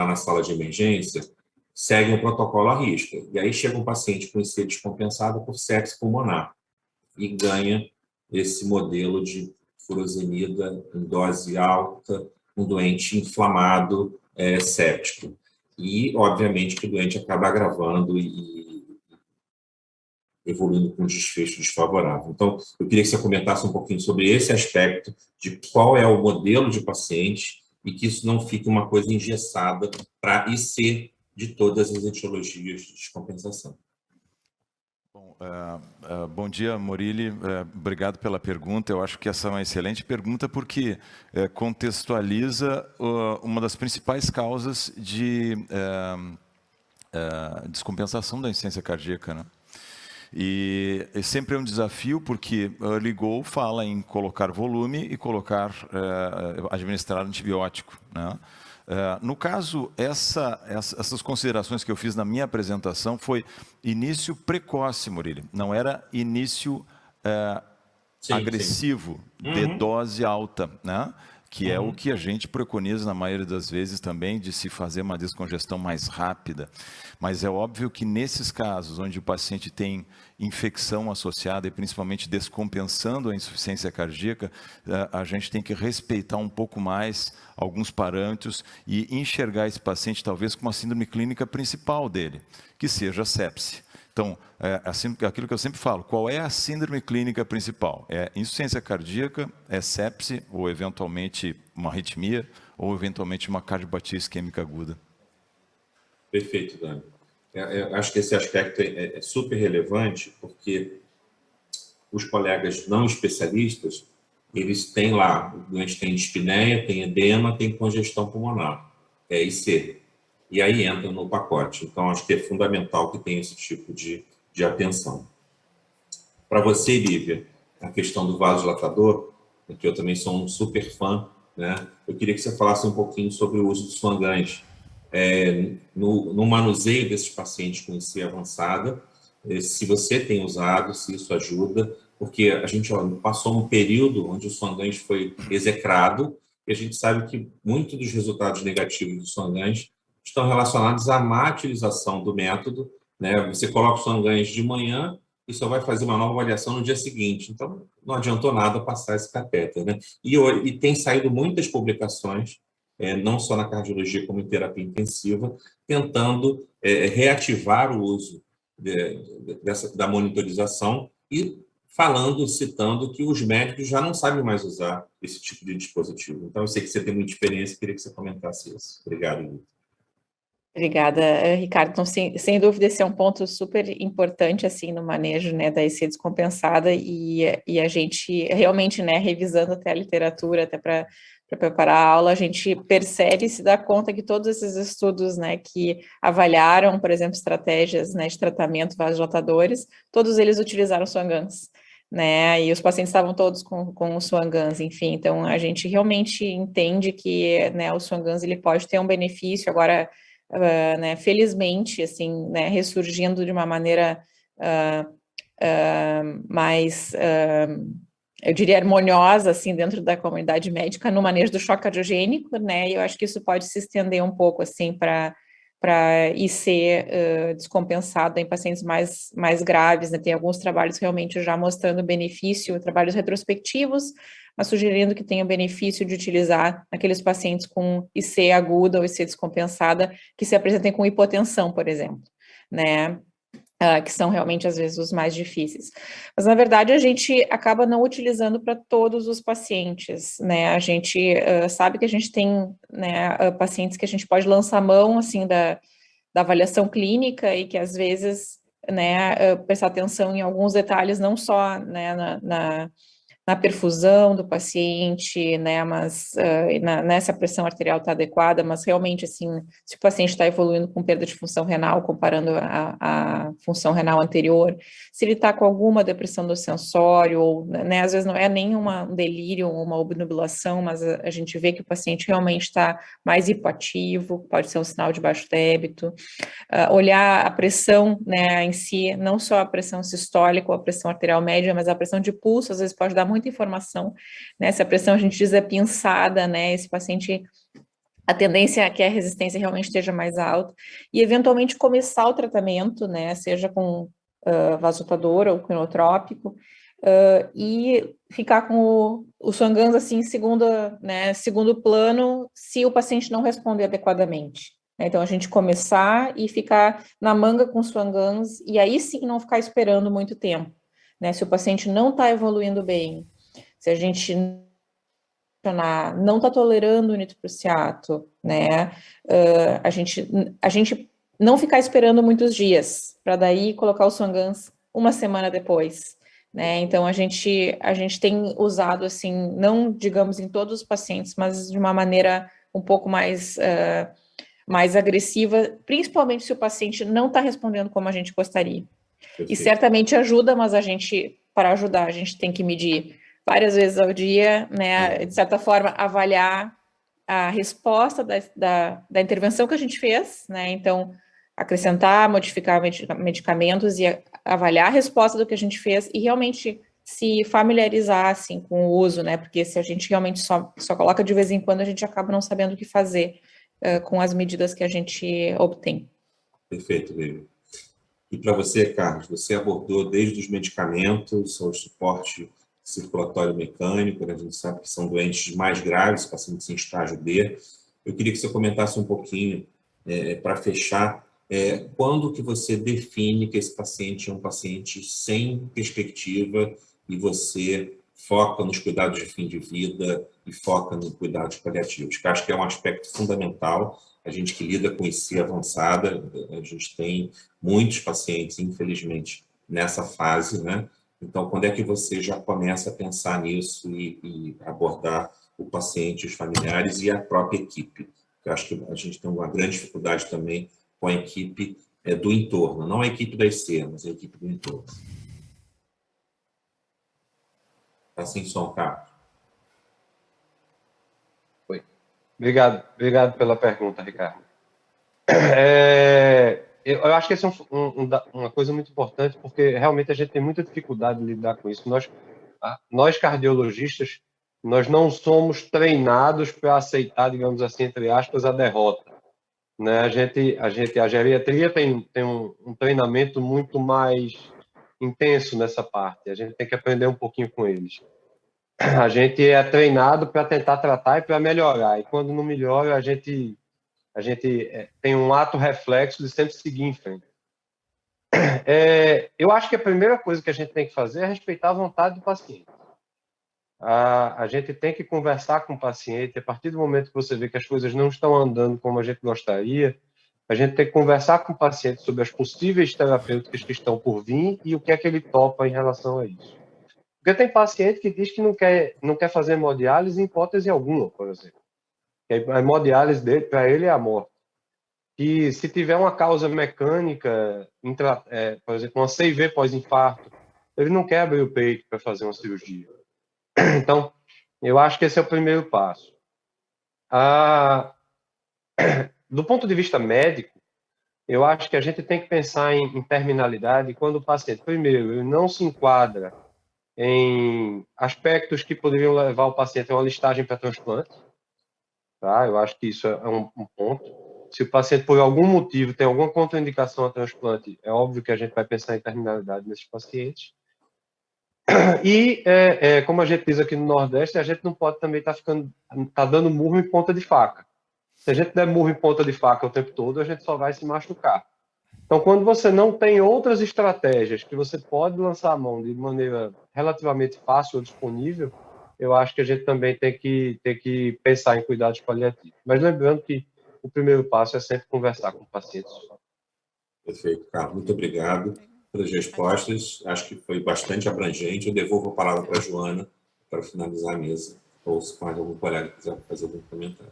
na sala de emergência, seguem o protocolo à risca. E aí chega um paciente com IC descompensado por sepse pulmonar e ganha esse modelo de furosemida em dose alta, um doente inflamado, séptico. E, obviamente, que o doente acaba agravando e evoluindo com um desfecho desfavorável. Então, eu queria que você comentasse um pouquinho sobre esse aspecto de qual é o modelo de paciente e que isso não fique uma coisa engessada para IC de todas as etiologias de descompensação. Bom, bom dia, Morilli. Obrigado pela pergunta. Eu acho que essa é uma excelente pergunta porque contextualiza uma das principais causas de descompensação da insuficiência cardíaca, né? E sempre é um desafio porque Early Go fala em colocar volume e administrar antibiótico, né? No caso, essas considerações que eu fiz na minha apresentação foi início precoce, Morilli. Não era início agressivo, de dose alta, né? Que é o que a gente preconiza na maioria das vezes também, de se fazer uma descongestão mais rápida. Mas é óbvio que nesses casos, onde o paciente tem infecção associada e principalmente descompensando a insuficiência cardíaca, a gente tem que respeitar um pouco mais alguns parâmetros e enxergar esse paciente talvez com uma síndrome clínica principal dele, que seja a sepse. Então, assim, aquilo que eu sempre falo, qual é a síndrome clínica principal? É insuficiência cardíaca, é sepse, ou eventualmente uma arritmia, ou eventualmente uma cardiopatia isquêmica aguda. Perfeito, Dani. Eu acho que esse aspecto é super relevante, porque os colegas não especialistas, eles têm lá, o doente tem dispneia, tem edema, tem congestão pulmonar, é IC. E aí entra no pacote. Então, acho que é fundamental que tenha esse tipo de atenção. Para você, Lívia, a questão do vasodilatador, que eu também sou um super fã, né? Eu queria que você falasse um pouquinho sobre o uso de Swan-Ganz no manuseio desses pacientes com IC avançada, se você tem usado, se isso ajuda, porque a gente passou um período onde o Swan-Ganz foi execrado e a gente sabe que muitos dos resultados negativos do Swan-Ganz estão relacionados à má utilização do método, né? Você coloca o Swan-Ganz de manhã e só vai fazer uma nova avaliação no dia seguinte. Então, não adiantou nada passar esse catéter, né? E tem saído muitas publicações, não só na cardiologia como em terapia intensiva, tentando reativar o uso da monitorização e citando que os médicos já não sabem mais usar esse tipo de dispositivo. Então, eu sei que você tem muita experiência, queria que você comentasse isso. Obrigado, Lívia. Obrigada, Ricardo. Então, sem dúvida, esse é um ponto super importante, assim, no manejo, né, da IC descompensada e a gente realmente, né, revisando até a literatura, até para preparar a aula, a gente percebe e se dá conta que todos esses estudos, né, que avaliaram, por exemplo, estratégias, né, de tratamento vasodilatadores, todos eles utilizaram Swan-Ganz, né, e os pacientes estavam todos com o Swan-Ganz, enfim, então a gente realmente entende que, né, o Swan-Ganz ele pode ter um benefício. Agora, né, felizmente, assim, né, ressurgindo de uma maneira mais, eu diria, harmoniosa, assim, dentro da comunidade médica, no manejo do choque cardiogênico, né, e eu acho que isso pode se estender um pouco, assim, para IC descompensado em pacientes mais graves, né, tem alguns trabalhos realmente já mostrando benefício, trabalhos retrospectivos, mas sugerindo que tenha benefício de utilizar naqueles pacientes com IC aguda ou IC descompensada que se apresentem com hipotensão, por exemplo, né, que são realmente, às vezes, os mais difíceis. Mas, na verdade, a gente acaba não utilizando para todos os pacientes, né, a gente sabe que a gente tem, né, pacientes que a gente pode lançar mão, assim, da avaliação clínica e que, às vezes, né, prestar atenção em alguns detalhes, não só, né, na perfusão do paciente, né, mas nessa pressão arterial está adequada, mas realmente, assim, se o paciente está evoluindo com perda de função renal, comparando a função renal anterior, se ele está com alguma depressão do sensório, ou, né, às vezes não é nem um delírio ou uma obnubilação, mas a gente vê que o paciente realmente está mais hipoativo, pode ser um sinal de baixo débito, olhar a pressão, né, em si, não só a pressão sistólica ou a pressão arterial média, mas a pressão de pulso, às vezes pode dar muita informação, né, se a pressão a gente diz é pinçada, né, esse paciente a tendência é que a resistência realmente esteja mais alta, e eventualmente começar o tratamento, né, seja com vasodilatador ou com inotrópico, e ficar com o Swan-Ganz assim em segundo plano, se o paciente não responder adequadamente. Então, a gente começar e ficar na manga com o Swan-Ganz, e aí sim não ficar esperando muito tempo, né? Se o paciente não está evoluindo bem, se a gente não está tolerando o nitroprusiato, né? A gente não ficar esperando muitos dias, para daí colocar o Swan-Ganz uma semana depois, né? Então, a gente tem usado, assim, não, digamos, em todos os pacientes, mas de uma maneira um pouco mais agressiva, principalmente se o paciente não está respondendo como a gente gostaria. Perfeito. E certamente ajuda, mas para ajudar, a gente tem que medir várias vezes ao dia, né? De certa forma, avaliar a resposta da intervenção que a gente fez, né? Então, acrescentar, modificar medicamentos e avaliar a resposta do que a gente fez e realmente se familiarizar, assim, com o uso, né? Porque se a gente realmente só coloca de vez em quando, a gente acaba não sabendo o que fazer com as medidas que a gente obtém. Perfeito, Lívia. E para você, Carlos, você abordou desde os medicamentos ao suporte circulatório mecânico, né? A gente sabe que são doentes mais graves, pacientes em estágio B. Eu queria que você comentasse um pouquinho, para fechar, quando que você define que esse paciente é um paciente sem perspectiva e você foca nos cuidados de fim de vida e foca nos cuidados paliativos, que acho que é um aspecto fundamental. A gente que lida com IC avançada, a gente tem muitos pacientes, infelizmente, nessa fase, né? Então, quando é que você já começa a pensar nisso e abordar o paciente, os familiares e a própria equipe? Eu acho que a gente tem uma grande dificuldade também com a equipe do entorno, não a equipe da IC, mas a equipe do entorno. Está sem som, Carlos. Oi. Obrigado pela pergunta, Ricardo. Eu acho que essa é uma coisa muito importante, porque realmente a gente tem muita dificuldade de lidar com isso. Nós cardiologistas, nós não somos treinados para aceitar, digamos assim, entre aspas, a derrota, né? A geriatria tem um treinamento muito mais intenso nessa parte. A gente tem que aprender um pouquinho com eles. A gente é treinado para tentar tratar e para melhorar. E quando não melhora, a gente tem um ato reflexo de sempre seguir em frente. Eu acho que a primeira coisa que a gente tem que fazer é respeitar a vontade do paciente. A gente tem que conversar com o paciente. A partir do momento que você vê que as coisas não estão andando como a gente gostaria, a gente tem que conversar com o paciente sobre as possíveis terapêuticas que estão por vir e o que é que ele topa em relação a isso. Porque tem paciente que diz que não quer fazer hemodiálise em hipótese alguma, por exemplo. A hemodiálise dele, para ele, é a morte. E se tiver uma causa mecânica, por exemplo, uma CIV pós-infarto, ele não quer abrir o peito para fazer uma cirurgia. Então, eu acho que esse é o primeiro passo. Do ponto de vista médico, eu acho que a gente tem que pensar em terminalidade quando o paciente, primeiro, ele não se enquadra em aspectos que poderiam levar o paciente a uma listagem para transplante. Tá? Eu acho que isso é um ponto. Se o paciente, por algum motivo, tem alguma contraindicação a transplante, é óbvio que a gente vai pensar em terminalidade nesses pacientes. E, como a gente diz aqui no Nordeste, a gente não pode também estar dando murro em ponta de faca. Se a gente der murro em ponta de faca o tempo todo, a gente só vai se machucar. Então, quando você não tem outras estratégias que você pode lançar a mão de maneira relativamente fácil ou disponível, eu acho que a gente também tem que pensar em cuidados paliativos. Mas lembrando que o primeiro passo é sempre conversar com o paciente. Perfeito, Carlos. Muito obrigado pelas respostas. Acho que foi bastante abrangente. Eu devolvo a palavra para a Joana para finalizar a mesa, ou se mais algum colega quiser fazer algum comentário.